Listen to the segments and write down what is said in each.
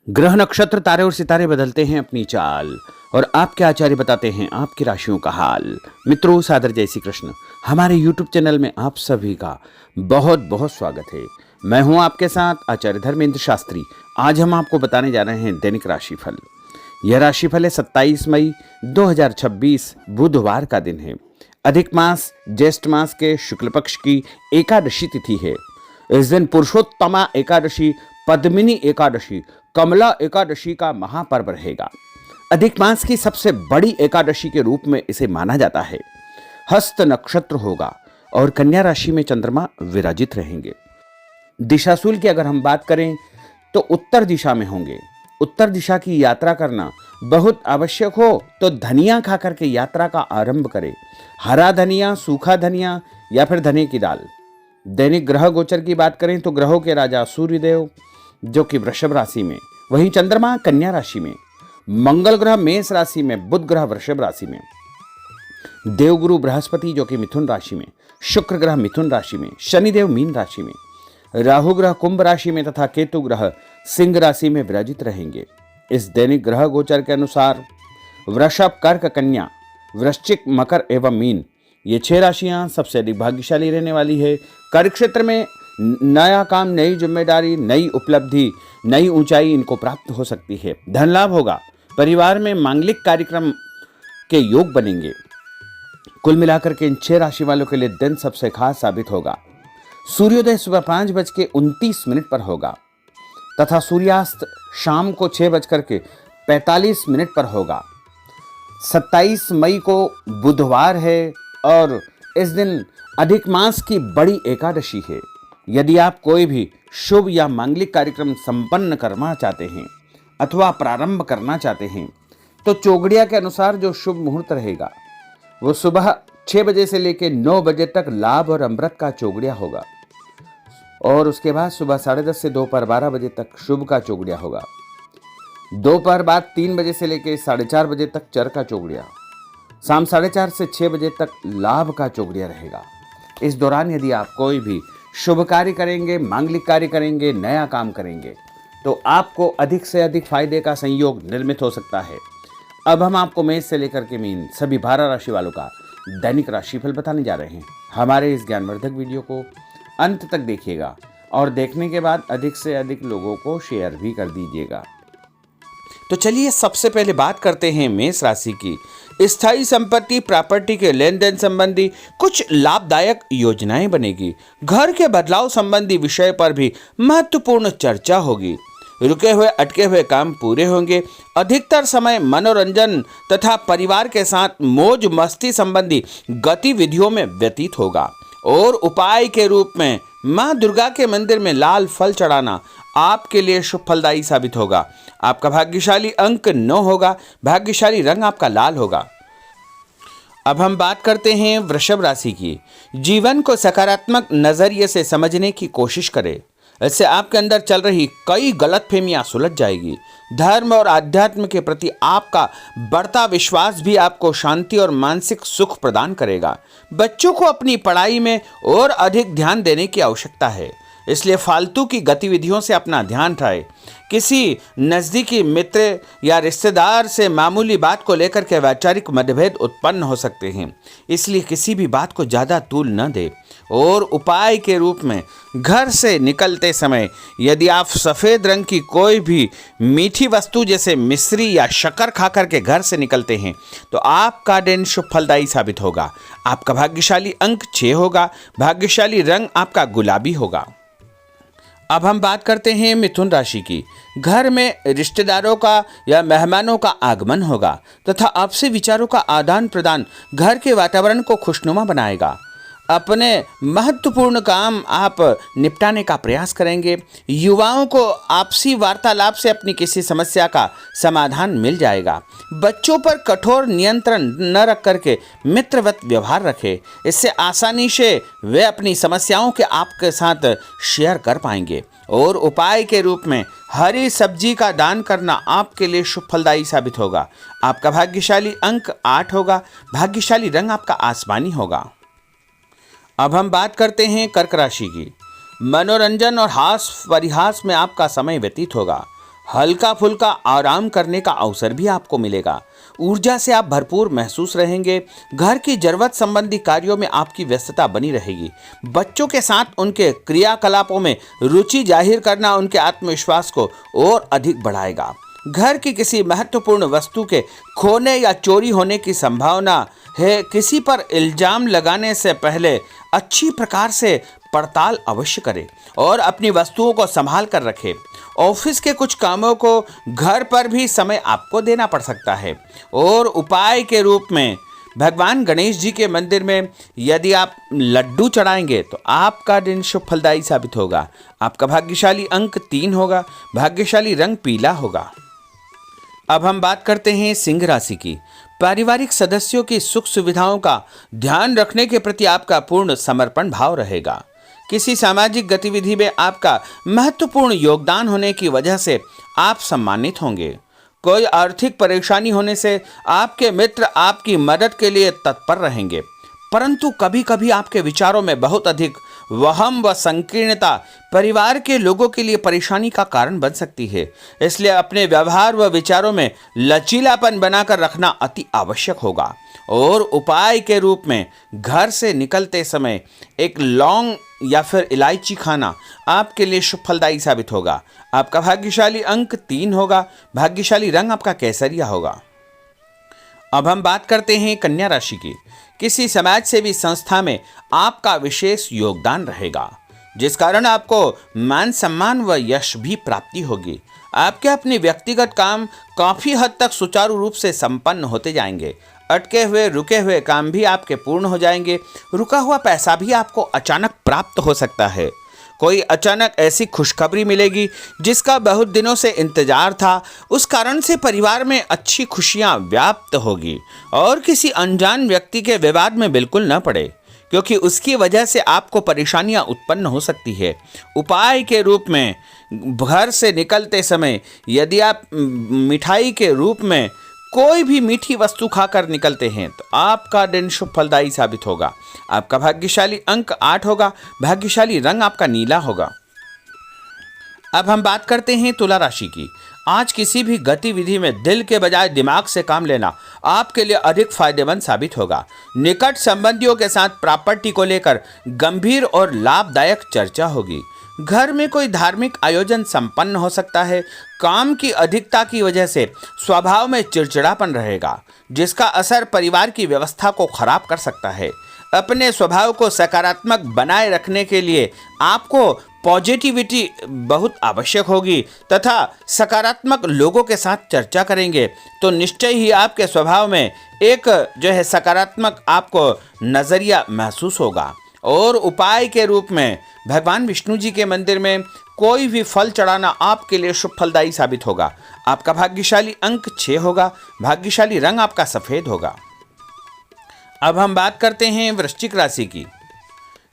ग्रह नक्षत्र तारे और सितारे बदलते हैं अपनी चाल और आपके आचार्य बताते हैं आपकी राशियों का हाल। मित्रों, सादर जय श्री कृष्ण। हमारे YouTube चैनल में आप सभी का बहुत बहुत स्वागत है। मैं हूं आपके साथ आचार्य धर्मेंद्र शास्त्री। आज हम आपको बताने जा रहे हैं दैनिक राशिफल। यह राशिफल है 27 मई 2026 बुधवार का दिन है। अधिक मास ज्येष्ठ मास के शुक्ल पक्ष की एकादशी तिथि है। इस दिन पुरुषोत्तमा एकादशी, पद्मिनी एकादशी, कमला एकादशी का महापर्व रहेगा। अधिक मास की सबसे बड़ी एकादशी के रूप में इसे माना जाता है। हस्त नक्षत्र होगा और कन्या राशि में चंद्रमा विराजित रहेंगे। दिशाशूल की अगर हम बात करें तो उत्तर दिशा में होंगे। उत्तर दिशा की यात्रा करना बहुत आवश्यक हो तो धनिया खा करके यात्रा का आरंभ करें। हरा धनिया, सूखा धनिया या फिर धनिया की दाल। दैनिक ग्रह गोचर की बात करें तो ग्रहों के राजा सूर्यदेव जो कि वृषभ राशि में, वहीं चंद्रमा कन्या राशि में, मंगल ग्रह मेष राशि में, बुध ग्रह वृषभ राशि में, देवगुरु बृहस्पति जो कि मिथुन राशि में, शुक्र ग्रह मिथुन राशि में, शनिदेव मीन राशि में, राहु ग्रह कुंभ राशि में तथा केतु ग्रह सिंह राशि में विराजित रहेंगे। इस दैनिक ग्रह गोचर के अनुसार वृषभ, कर्क, कन्या, वृश्चिक, मकर एवं मीन, ये 6 राशियां सबसे अधिक भाग्यशाली रहने वाली है। कार्य क्षेत्र में नया काम, नई जिम्मेदारी, नई उपलब्धि, नई ऊंचाई इनको प्राप्त हो सकती है। धन लाभ होगा। परिवार में मांगलिक कार्यक्रम के योग बनेंगे। कुल मिलाकर के इन 6 राशि वालों के लिए दिन सबसे खास साबित होगा। सूर्योदय सुबह 5:29 पर होगा तथा सूर्यास्त शाम को 6:45 पर होगा। 27 मई को बुधवार है और इस दिन अधिक मास की बड़ी एकादशी है। यदि आप कोई भी शुभ या मांगलिक कार्यक्रम संपन्न करना चाहते हैं अथवा प्रारंभ करना चाहते हैं तो चौगड़िया के अनुसार जो शुभ मुहूर्त रहेगा वो सुबह 6 बजे से लेकर 9 बजे तक लाभ और अमृत का चौगड़िया होगा और उसके बाद सुबह 10:30 से दोपहर 12 बजे तक शुभ का चौगड़िया होगा। दोपहर बाद 3 बजे से लेकर 4:30 बजे तक चर का चौगड़िया, शाम 4:30 से 6 बजे तक लाभ का चौगड़िया रहेगा। इस दौरान यदि आप कोई भी शुभ कार्य करेंगे, मांगलिक कार्य करेंगे, नया काम करेंगे तो आपको अधिक से अधिक फायदे का संयोग निर्मित हो सकता है। अब हम आपको मेष से लेकर के मीन सभी 12 राशि वालों का दैनिक राशिफल बताने जा रहे हैं। हमारे इस ज्ञानवर्धक वीडियो को अंत तक देखिएगा और देखने के बाद अधिक से अधिक लोगों को शेयर भी कर दीजिएगा। तो चलिए सबसे पहले बात करते हैं मेष राशि की। स्थायी संपत्ति, प्रॉपर्टी के लेन देन संबंधी कुछ लाभदायक योजनाएं बनेगी। घर के बदलाव संबंधी विषय पर भी महत्वपूर्ण चर्चा होगी। रुके हुए अटके हुए काम पूरे होंगे। अधिकतर समय मनोरंजन तथा परिवार के साथ मौज मस्ती संबंधी गतिविधियों में व्यतीत होगा और उपाय के रूप में मां दुर्गा के मंदिर में लाल फल चढ़ाना आपके लिए शुभ फलदायी साबित होगा। आपका भाग्यशाली अंक 9 होगा। भाग्यशाली रंग आपका लाल होगा। अब हम बात करते हैं वृषभ राशि की। जीवन को सकारात्मक नजरिए से समझने की कोशिश करें। इससे आपके अंदर चल रही कई गलतफहमियां सुलझ जाएगी। धर्म और आध्यात्म के प्रति आपका बढ़ता विश्वास भी आपको शांति और मानसिक सुख प्रदान करेगा। बच्चों को अपनी पढ़ाई में और अधिक ध्यान देने की आवश्यकता है, इसलिए फालतू की गतिविधियों से अपना ध्यान हटाएं। किसी नज़दीकी मित्र या रिश्तेदार से मामूली बात को लेकर के वैचारिक मतभेद उत्पन्न हो सकते हैं, इसलिए किसी भी बात को ज़्यादा तूल न दें। और उपाय के रूप में घर से निकलते समय यदि आप सफ़ेद रंग की कोई भी मीठी वस्तु जैसे मिश्री या शक्कर खा करके घर से निकलते हैं तो आपका दिन शुभ फलदायी साबित होगा। आपका भाग्यशाली अंक 6 होगा। भाग्यशाली रंग आपका गुलाबी होगा। अब हम बात करते हैं मिथुन राशि की। घर में रिश्तेदारों का या मेहमानों का आगमन होगा तथा आपसी विचारों का आदान प्रदान घर के वातावरण को खुशनुमा बनाएगा। अपने महत्वपूर्ण काम आप निपटाने का प्रयास करेंगे। युवाओं को आपसी वार्तालाप से अपनी किसी समस्या का समाधान मिल जाएगा। बच्चों पर कठोर नियंत्रण न रख करके मित्रवत व्यवहार रखें। इससे आसानी से वे अपनी समस्याओं के आपके साथ शेयर कर पाएंगे। और उपाय के रूप में हरी सब्जी का दान करना आपके लिए शुभ फलदायी साबित होगा। आपका भाग्यशाली अंक 8 होगा। भाग्यशाली रंग आपका आसमानी होगा। अब हम बात करते हैं कर्क राशि की। मनोरंजन और हास परिहास में आपका समय व्यतीत होगा। हल्का फुल्का आराम करने का अवसर भी आपको मिलेगा। ऊर्जा से आप भरपूर महसूस रहेंगे। घर की जरूरत संबंधी कार्यों में आपकी व्यस्तता बनी रहेगी। बच्चों के साथ उनके क्रियाकलापों में रुचि जाहिर करना उनके आत्मविश्वास को और अधिक बढ़ाएगा। घर की किसी महत्वपूर्ण वस्तु के खोने या चोरी होने की संभावना है। किसी पर इल्जाम लगाने से पहले अच्छी प्रकार से पड़ताल अवश्य करें और अपनी वस्तुओं को संभाल कर रखें। ऑफिस के कुछ कामों को घर पर भी समय आपको देना पड़ सकता है। और उपाय के रूप में भगवान गणेश जी के मंदिर में यदि आप लड्डू चढ़ाएंगे तो आपका दिन शुभ फलदायी साबित होगा। आपका भाग्यशाली अंक 3 होगा। भाग्यशाली रंग पीला होगा। अब हम बात करते हैं सिंह राशि की। पारिवारिक सदस्यों की सुख सुविधाओं का ध्यान रखने के प्रति आपका पूर्ण समर्पण भाव रहेगा। किसी सामाजिक गतिविधि में आपका महत्वपूर्ण योगदान होने की वजह से आप सम्मानित होंगे। कोई आर्थिक परेशानी होने से आपके मित्र आपकी मदद के लिए तत्पर रहेंगे, परंतु कभी कभी आपके विचारों में बहुत अधिक वहम व संकीर्णता परिवार के लोगों के लिए परेशानी का कारण बन सकती है। इसलिए अपने व्यवहार व विचारों में लचीलापन बनाकर रखना अति आवश्यक होगा। और उपाय के रूप में घर से निकलते समय एक लौंग या फिर इलायची खाना आपके लिए शुभ फलदायी साबित होगा। आपका भाग्यशाली अंक 3 होगा। भाग्यशाली रंग आपका केसरिया होगा। अब हम बात करते हैं कन्या राशि की। किसी समाज सेवी संस्था में आपका विशेष योगदान रहेगा, जिस कारण आपको मान सम्मान व यश भी प्राप्ति होगी। आपके अपने व्यक्तिगत काम काफी हद तक सुचारू रूप से संपन्न होते जाएंगे। अटके हुए रुके हुए काम भी आपके पूर्ण हो जाएंगे। रुका हुआ पैसा भी आपको अचानक प्राप्त हो सकता है। कोई अचानक ऐसी खुशखबरी मिलेगी जिसका बहुत दिनों से इंतजार था। उस कारण से परिवार में अच्छी खुशियां व्याप्त होगी। और किसी अनजान व्यक्ति के विवाद में बिल्कुल न पड़े, क्योंकि उसकी वजह से आपको परेशानियां उत्पन्न हो सकती है। उपाय के रूप में घर से निकलते समय यदि आप मिठाई के रूप में कोई भी मीठी वस्तु खाकर निकलते हैं तो आपका दिन शुभ फलदायी साबित होगा। आपका भाग्यशाली अंक 8 होगा। भाग्यशाली रंग आपका नीला होगा। अब हम बात करते हैं तुला राशि की। आज किसी भी गतिविधि में दिल के बजाय दिमाग से काम लेना आपके लिए अधिक फायदेमंद साबित होगा। निकट संबंधियों के साथ प्रॉपर्टी को लेकर गंभीर और लाभदायक चर्चा होगी। घर में कोई धार्मिक आयोजन संपन्न हो सकता है। काम की अधिकता की वजह से स्वभाव में चिड़चिड़ापन रहेगा, जिसका असर परिवार की व्यवस्था को खराब कर सकता है। अपने स्वभाव को सकारात्मक बनाए रखने के लिए आपको पॉजिटिविटी बहुत आवश्यक होगी तथा सकारात्मक लोगों के साथ चर्चा करेंगे तो निश्चय ही आपके स्वभाव में एक सकारात्मक आपको नज़रिया महसूस होगा। और उपाय के रूप में भगवान विष्णु जी के मंदिर में कोई भी फल चढ़ाना आपके लिए शुभ फलदायी साबित होगा। आपका भाग्यशाली अंक 6 होगा। भाग्यशाली रंग आपका सफेद होगा। अब हम बात करते हैं वृश्चिक राशि की।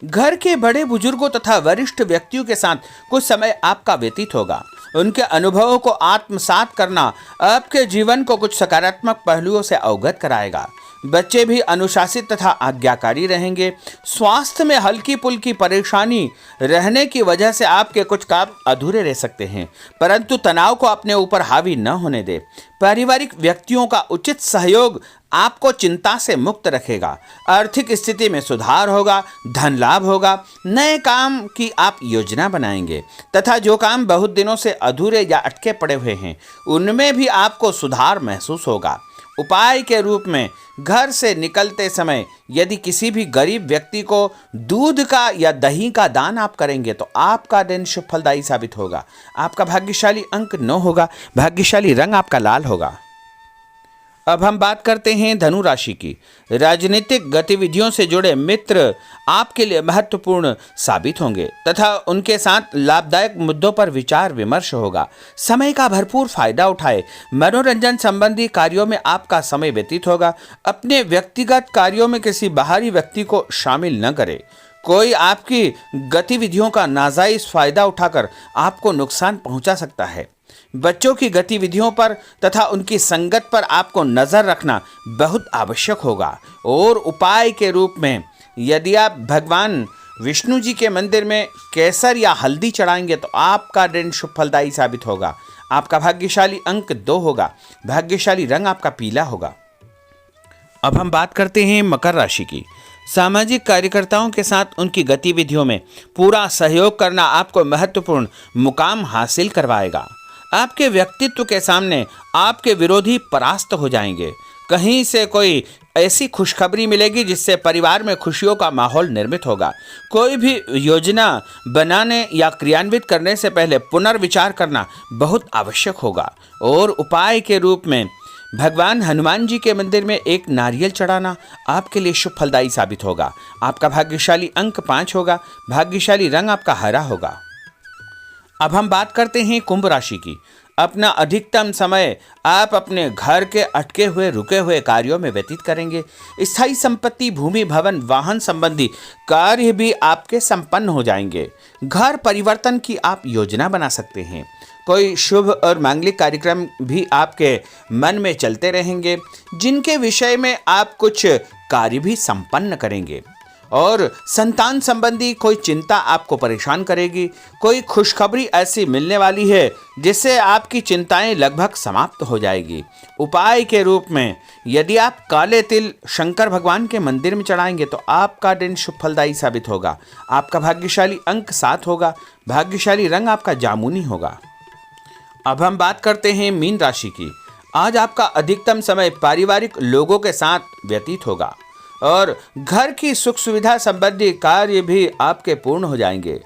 घर के बड़े बुजुर्गों तथा वरिष्ठ व्यक्तियों के साथ कुछ समय आपका व्यतीत होगा। उनके अनुभवों को आत्मसात करना आपके जीवन को कुछ सकारात्मक पहलुओं से अवगत कराएगा। बच्चे भी अनुशासित तथा आज्ञाकारी रहेंगे। स्वास्थ्य में हल्की पुल्की परेशानी रहने की वजह से आपके कुछ काम अधूरे रह सकते हैं, परंतु तनाव को अपने ऊपर हावी न होने दे। पारिवारिक व्यक्तियों का उचित सहयोग आपको चिंता से मुक्त रखेगा। आर्थिक स्थिति में सुधार होगा। धन लाभ होगा। नए काम की आप योजना बनाएंगे तथा जो काम बहुत दिनों से अधूरे या अटके पड़े हुए हैं उनमें भी आपको सुधार महसूस होगा। उपाय के रूप में घर से निकलते समय यदि किसी भी गरीब व्यक्ति को दूध का या दही का दान आप करेंगे तो आपका दिन शुभ फलदायी साबित होगा। आपका भाग्यशाली अंक 9 होगा। भाग्यशाली रंग आपका लाल होगा। अब हम बात करते हैं धनु राशि की। राजनीतिक गतिविधियों से जुड़े मित्र आपके लिए महत्वपूर्ण साबित होंगे तथा उनके साथ लाभदायक मुद्दों पर विचार विमर्श होगा। समय का भरपूर फायदा उठाए। मनोरंजन संबंधी कार्यों में आपका समय व्यतीत होगा। अपने व्यक्तिगत कार्यों में किसी बाहरी व्यक्ति को शामिल न करें। कोई आपकी गतिविधियों का नाजायज फायदा उठाकर आपको नुकसान पहुंचा सकता है। बच्चों की गतिविधियों पर तथा उनकी संगत पर आपको नजर रखना बहुत आवश्यक होगा। और उपाय के रूप में यदि आप भगवान विष्णु जी के मंदिर में केसर या हल्दी चढ़ाएंगे तो आपका दिन शुभ फलदायी साबित होगा। आपका भाग्यशाली अंक 2 होगा। भाग्यशाली रंग आपका पीला होगा। अब हम बात करते हैं मकर राशि की। सामाजिक कार्यकर्ताओं के साथ उनकी गतिविधियों में पूरा सहयोग करना आपको महत्वपूर्ण मुकाम हासिल करवाएगा। आपके व्यक्तित्व के सामने आपके विरोधी परास्त हो जाएंगे। कहीं से कोई ऐसी खुशखबरी मिलेगी जिससे परिवार में खुशियों का माहौल निर्मित होगा। कोई भी योजना बनाने या क्रियान्वित करने से पहले पुनर्विचार करना बहुत आवश्यक होगा। और उपाय के रूप में भगवान हनुमान जी के मंदिर में एक नारियल चढ़ाना आपके लिए शुभ फलदायी साबित होगा। आपका भाग्यशाली अंक 5 होगा। भाग्यशाली रंग आपका हरा होगा। अब हम बात करते हैं कुंभ राशि की। अपना अधिकतम समय आप अपने घर के अटके हुए रुके हुए कार्यों में व्यतीत करेंगे। स्थायी संपत्ति, भूमि, भवन, वाहन संबंधी कार्य भी आपके संपन्न हो जाएंगे। घर परिवर्तन की आप योजना बना सकते हैं। कोई शुभ और मांगलिक कार्यक्रम भी आपके मन में चलते रहेंगे, जिनके विषय में आप कुछ कार्य भी संपन्न करेंगे। और संतान संबंधी कोई चिंता आपको परेशान करेगी। कोई खुशखबरी ऐसी मिलने वाली है जिससे आपकी चिंताएं लगभग समाप्त हो जाएगी। उपाय के रूप में यदि आप काले तिल शंकर भगवान के मंदिर में चढ़ाएंगे तो आपका दिन शुभ फलदायी साबित होगा। आपका भाग्यशाली अंक 7 होगा। भाग्यशाली रंग आपका जामुनी होगा। अब हम बात करते हैं मीन राशि की। आज आपका अधिकतम समय पारिवारिक लोगों के साथ व्यतीत होगा और घर की सुख सुविधा संबंधी कार्य भी आपके पूर्ण हो जाएंगे।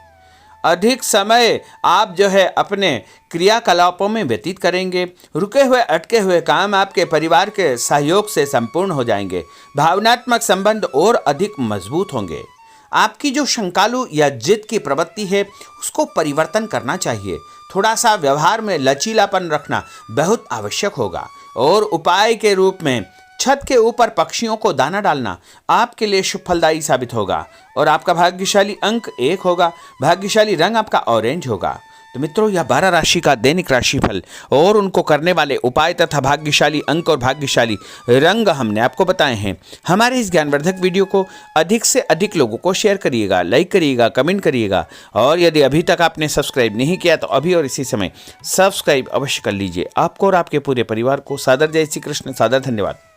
अधिक समय आप अपने क्रियाकलापों में व्यतीत करेंगे। रुके हुए अटके हुए काम आपके परिवार के सहयोग से संपूर्ण हो जाएंगे। भावनात्मक संबंध और अधिक मजबूत होंगे। आपकी जो शंकालु या जिद की प्रवृत्ति है उसको परिवर्तन करना चाहिए। थोड़ा सा व्यवहार में लचीलापन रखना बहुत आवश्यक होगा। और उपाय के रूप में छत के ऊपर पक्षियों को दाना डालना आपके लिए शुभ फलदायी साबित होगा। और आपका भाग्यशाली अंक 1 होगा। भाग्यशाली रंग आपका ऑरेंज होगा। तो मित्रों, यह 12 राशि का दैनिक राशिफल और उनको करने वाले उपाय तथा भाग्यशाली अंक और भाग्यशाली रंग हमने आपको बताए हैं। हमारे इस ज्ञानवर्धक वीडियो को अधिक से अधिक लोगों को शेयर करिएगा, लाइक करिएगा, कमेंट करिएगा। और यदि अभी तक आपने सब्सक्राइब नहीं किया तो अभी और इसी समय सब्सक्राइब अवश्य कर लीजिए। आपको और आपके पूरे परिवार को सादर जय श्री कृष्ण, सादर धन्यवाद।